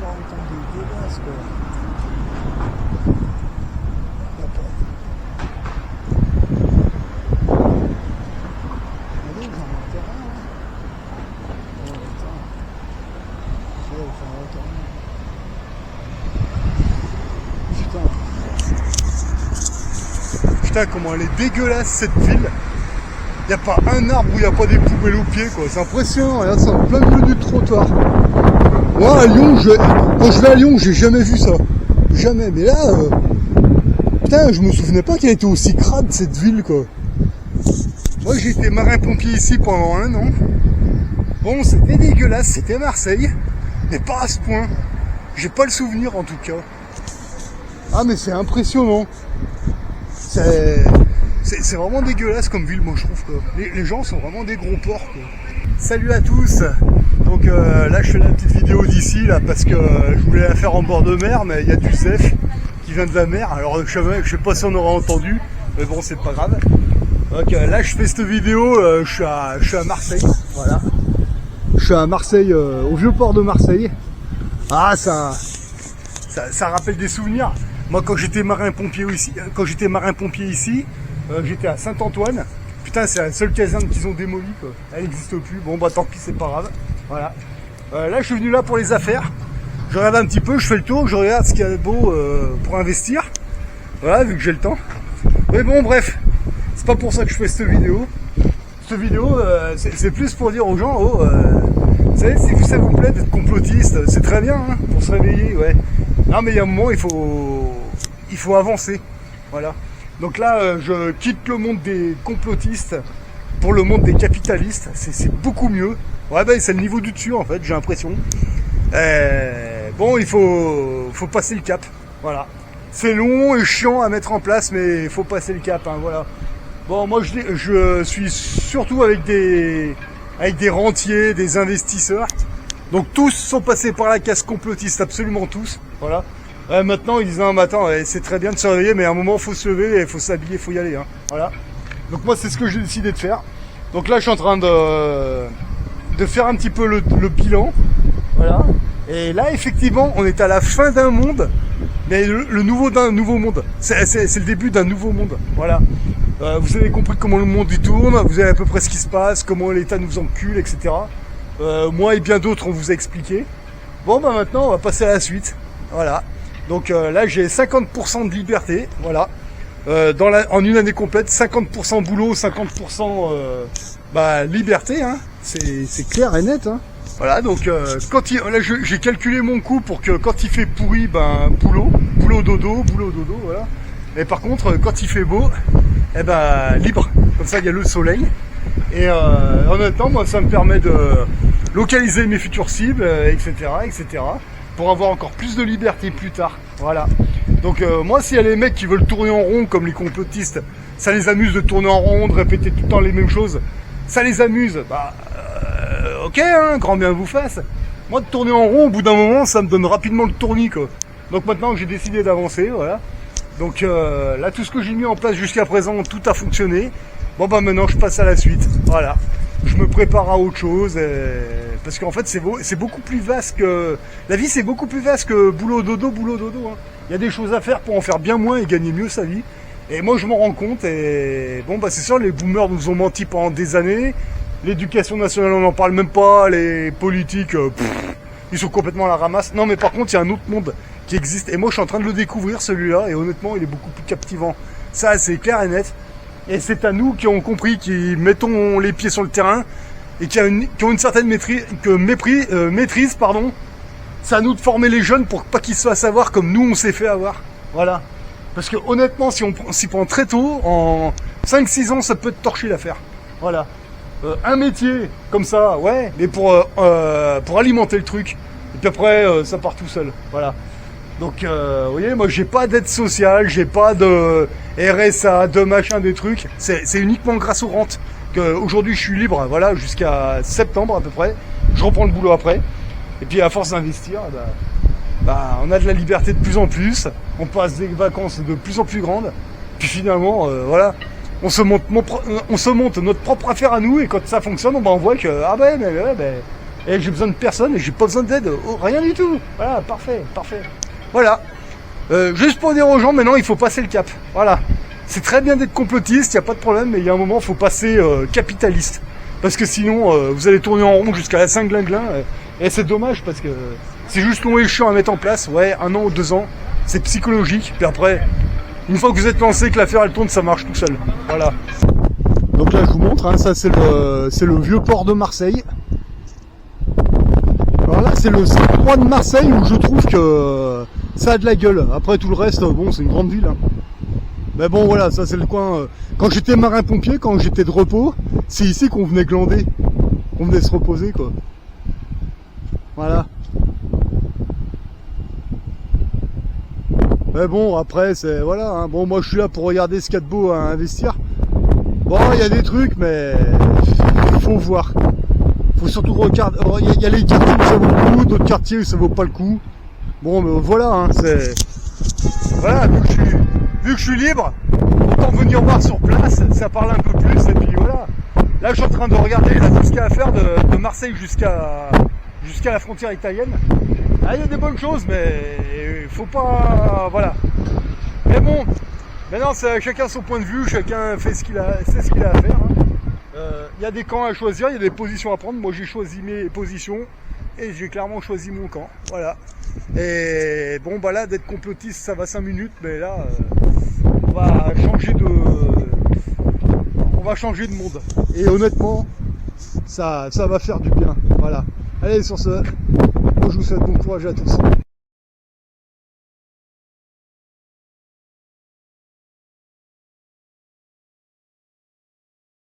pas autant dégueulasse, quoi. Y a pas. Allez, j'en ai un terrain, hein. Oh, putain. Je vais faire un terrain. Putain. Putain, comment elle est dégueulasse, cette ville. Y a pas un arbre où y a pas des poubelles aux pieds, quoi. C'est impressionnant, regarde ça, en plein milieu du trottoir. Moi, à Lyon, quand je vais à Lyon, j'ai jamais vu ça. Jamais. Mais là, putain, je me souvenais pas qu'elle était aussi crade, cette ville, quoi. Moi, j'ai été marin-pompier ici pendant 1 an. Bon, c'était dégueulasse, c'était Marseille. Mais pas à ce point. J'ai pas le souvenir, en tout cas. Ah, mais c'est impressionnant. C'est vraiment dégueulasse comme ville, moi je trouve que les gens sont vraiment des gros porcs, quoi. Salut à tous. Donc là je fais la petite vidéo d'ici là parce que je voulais la faire en bord de mer, mais il y a du Zef qui vient de la mer. Alors je sais pas si on aura entendu, mais bon c'est pas grave. Donc là je fais cette vidéo, je suis à Marseille, voilà. Je suis à Marseille, au vieux port de Marseille. Ah ça rappelle des souvenirs. Moi quand j'étais marin-pompier ici, j'étais à Saint-Antoine. Putain, c'est la seule caserne qu'ils ont démolie, quoi. Elle n'existe plus. Bon, bah tant pis, c'est pas grave. Voilà. Là, je suis venu là pour les affaires. Je regarde un petit peu, je fais le tour, je regarde ce qu'il y a de beau pour investir. Voilà, vu que j'ai le temps. Mais bon, bref, c'est pas pour ça que je fais cette vidéo. Cette vidéo, c'est plus pour dire aux gens, vous savez, si ça vous plaît d'être complotiste, c'est très bien, hein, pour se réveiller, ouais. Non, mais il y a un moment, il faut avancer. Voilà. Donc là, je quitte le monde des complotistes pour le monde des capitalistes. C'est beaucoup mieux. Ouais, bah, c'est le niveau du dessus, en fait, j'ai l'impression. Bon, il faut passer le cap. Voilà. C'est long et chiant à mettre en place, mais il faut passer le cap, hein, voilà. Bon, moi, je suis surtout avec des rentiers, des investisseurs. Donc, tous sont passés par la case complotiste, absolument tous. Voilà. Maintenant, ils disent non, mais attends, c'est très bien de se réveiller, mais à un moment, il faut se lever, il faut s'habiller, il faut y aller. Hein. Voilà. Donc moi, c'est ce que j'ai décidé de faire. Donc là, je suis en train de faire un petit peu le bilan. Voilà. Et là, effectivement, on est à la fin d'un monde, mais le nouveau d'un nouveau monde. C'est le début d'un nouveau monde. Voilà. Vous avez compris comment le monde y tourne, vous avez à peu près ce qui se passe, comment l'État nous encule, etc. Moi et bien d'autres, on vous a expliqué. Bon, bah maintenant, on va passer à la suite. Voilà. Donc là j'ai 50% de liberté, voilà. En une année complète, 50% boulot, 50% liberté, hein. C'est clair et net, hein. Voilà, donc là j'ai calculé mon coût pour que quand il fait pourri, boulot dodo, voilà. Et par contre, quand il fait beau, libre. Comme ça il y a le soleil. Et en même temps, moi ça me permet de localiser mes futures cibles, etc. Pour avoir encore plus de liberté plus tard. Voilà. Donc moi, s'il y a les mecs qui veulent tourner en rond comme les complotistes, ça les amuse de tourner en rond, de répéter tout le temps les mêmes choses, ça les amuse, ok, hein, grand bien vous fasse. Moi, de tourner en rond, au bout d'un moment, ça me donne rapidement le tournis, quoi. Donc maintenant que j'ai décidé d'avancer, voilà. Donc là, tout ce que j'ai mis en place jusqu'à présent, tout a fonctionné. Bon, maintenant, je passe à la suite. Voilà. Je me prépare à autre chose, parce qu'en fait c'est beaucoup plus vaste que... La vie c'est beaucoup plus vaste que boulot dodo, hein. Il y a des choses à faire pour en faire bien moins et gagner mieux sa vie. Et moi je m'en rends compte, et bon c'est sûr, les boomers nous ont menti pendant des années, l'éducation nationale on n'en parle même pas, les politiques, ils sont complètement à la ramasse. Non mais par contre il y a un autre monde qui existe, et moi je suis en train de le découvrir celui-là, et honnêtement il est beaucoup plus captivant. Ça c'est clair et net. Et c'est à nous qui ont compris, qui mettons les pieds sur le terrain et qui ont une certaine maîtrise. C'est à nous de former les jeunes pour pas qu'ils se fassent avoir comme nous on s'est fait avoir. Voilà. Parce que honnêtement, si on s'y prend très tôt, en 5-6 ans, ça peut te torcher l'affaire. Voilà. Un métier comme ça, ouais, mais pour alimenter le truc. Et puis après, ça part tout seul. Voilà. Donc, vous voyez, moi, j'ai pas d'aide sociale, j'ai pas de RSA, de machin, des trucs. C'est uniquement grâce aux rentes qu'aujourd'hui, je suis libre, voilà, jusqu'à septembre à peu près. Je reprends le boulot après. Et puis, à force d'investir, on a de la liberté de plus en plus. On passe des vacances de plus en plus grandes. Puis finalement, voilà, on se monte notre propre affaire à nous. Et quand ça fonctionne, on voit que, Et j'ai besoin de personne et j'ai pas besoin d'aide, oh, rien du tout. Voilà, parfait, parfait. Voilà. Juste pour dire aux gens, maintenant il faut passer le cap. Voilà. C'est très bien d'être complotiste, il n'y a pas de problème, mais il y a un moment il faut passer capitaliste. Parce que sinon, vous allez tourner en rond jusqu'à la Saint-Glinglin. Et c'est dommage parce que c'est juste long et chiant à mettre en place. Ouais, 1 an ou 2 ans, c'est psychologique. Puis après, une fois que vous êtes lancé, que l'affaire elle tourne, ça marche tout seul. Voilà. Donc là je vous montre, hein, ça c'est le vieux port de Marseille. Alors là c'est le endroit de Marseille où je trouve que ça a de la gueule. Après tout le reste, bon c'est une grande ville. Hein. Mais bon voilà, ça c'est le coin. Quand j'étais marin-pompier, quand j'étais de repos, c'est ici qu'on venait glander. Qu'on venait se reposer quoi. Voilà. Mais bon après c'est voilà. Hein. Bon moi je suis là pour regarder ce qu'il y a de beau à investir. Bon, il y a des trucs, mais il faut voir. Il faut surtout regarder. Il y a les quartiers où ça vaut le coup, d'autres quartiers où ça vaut pas le coup. Bon, mais voilà, hein, c'est. Voilà, vu que je suis libre, autant venir voir sur place, ça parle un peu plus, et puis voilà. Là, je suis en train de regarder là, tout ce qu'il y a à faire de Marseille jusqu'à la frontière italienne. Ah, il y a des bonnes choses, mais il faut pas. Voilà. Mais bon. Maintenant, chacun son point de vue, chacun fait ce qu'il a à faire. Il y a des camps à choisir, il y a des positions à prendre. Moi, j'ai choisi mes positions et j'ai clairement choisi mon camp. Voilà. Et bon, bah là, d'être complotiste, ça va 5 minutes, mais là, on va changer de monde. Et honnêtement, ça va faire du bien. Voilà. Allez, sur ce, moi, je vous souhaite bon courage à tous.